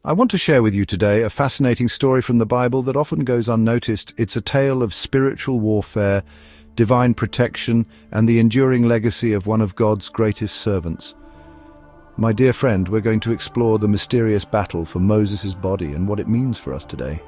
I want to share with you today a fascinating story from the Bible that often goes unnoticed. It's a tale of spiritual warfare, divine protection, and the enduring legacy of one of God's greatest servants. My dear friend, we're going to explore the mysterious battle for Moses' body and what it means for us today.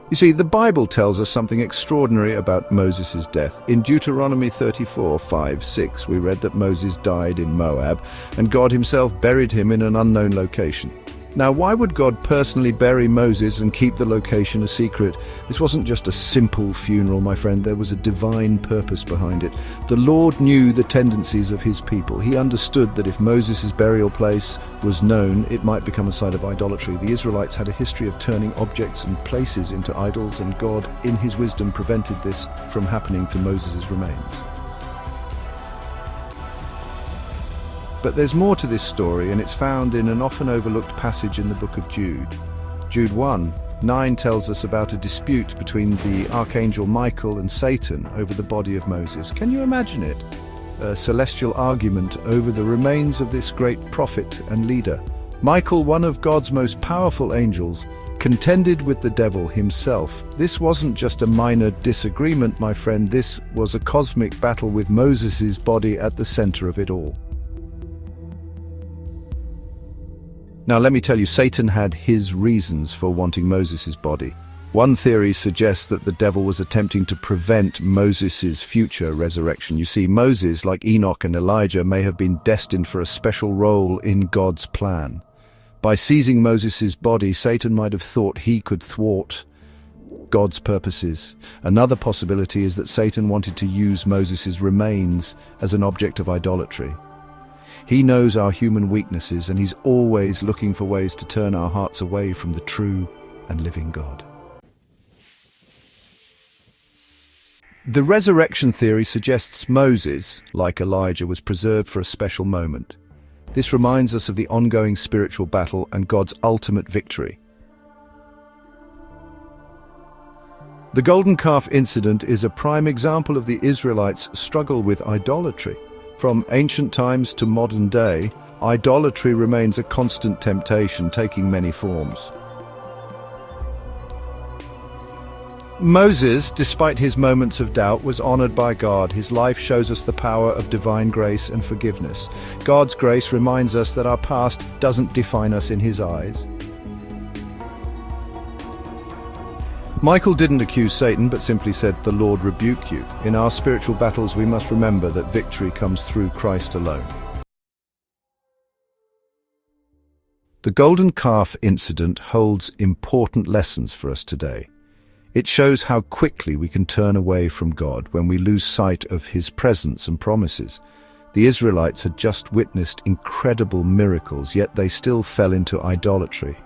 You see, the Bible tells us something extraordinary about Moses' death. In Deuteronomy 34:5-6, we read that Moses died in Moab, and God himself buried him in an unknown location. Now, why would God personally bury Moses and keep the location a secret? This wasn't just a simple funeral, my friend. There was a divine purpose behind it. The Lord knew the tendencies of his people. He understood that if Moses' burial place was known, it might become a site of idolatry. The Israelites had a history of turning objects and places into idols, and God, in his wisdom, prevented this from happening to Moses' remains. But there's more to this story, and it's found in an often overlooked passage in the book of Jude. Jude 1:9 tells us about a dispute between the Archangel Michael and Satan over the body of Moses. Can you imagine it? A celestial argument over the remains of this great prophet and leader. Michael, one of God's most powerful angels, contended with the devil himself. This wasn't just a minor disagreement, my friend. This was a cosmic battle with Moses' body at the center of it all. Now let me tell you, Satan had his reasons for wanting Moses' body. One theory suggests that the devil was attempting to prevent Moses' future resurrection. You see, Moses, like Enoch and Elijah, may have been destined for a special role in God's plan. By seizing Moses' body, Satan might have thought he could thwart God's purposes. Another possibility is that Satan wanted to use Moses' remains as an object of idolatry. He knows our human weaknesses, and he's always looking for ways to turn our hearts away from the true and living God. The resurrection theory suggests Moses, like Elijah, was preserved for a special moment. This reminds us of the ongoing spiritual battle and God's ultimate victory. The golden calf incident is a prime example of the Israelites' struggle with idolatry. From ancient times to modern day, idolatry remains a constant temptation, taking many forms. Moses, despite his moments of doubt, was honored by God. His life shows us the power of divine grace and forgiveness. God's grace reminds us that our past doesn't define us in his eyes. Michael didn't accuse Satan, but simply said, "The Lord rebuke you." In our spiritual battles, we must remember that victory comes through Christ alone. The golden calf incident holds important lessons for us today. It shows how quickly we can turn away from God when we lose sight of his presence and promises. The Israelites had just witnessed incredible miracles, yet they still fell into idolatry.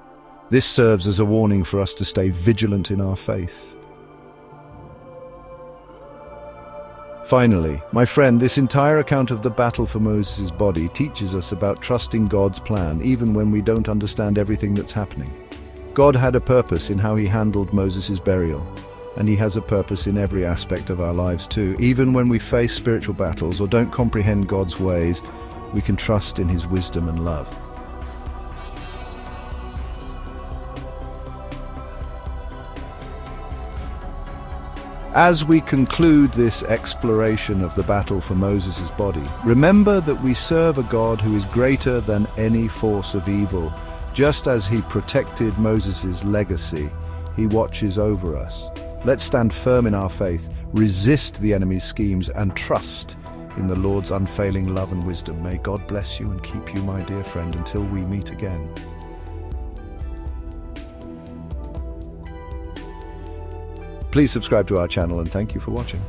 This serves as a warning for us to stay vigilant in our faith. Finally, my friend, this entire account of the battle for Moses' body teaches us about trusting God's plan, even when we don't understand everything that's happening. God had a purpose in how he handled Moses' burial, and he has a purpose in every aspect of our lives too. Even when we face spiritual battles or don't comprehend God's ways, we can trust in his wisdom and love. As we conclude this exploration of the battle for Moses' body, remember that we serve a God who is greater than any force of evil. Just as he protected Moses' legacy, he watches over us. Let's stand firm in our faith, resist the enemy's schemes, and trust in the Lord's unfailing love and wisdom. May God bless you and keep you, my dear friend, until we meet again. Please subscribe to our channel, and thank you for watching.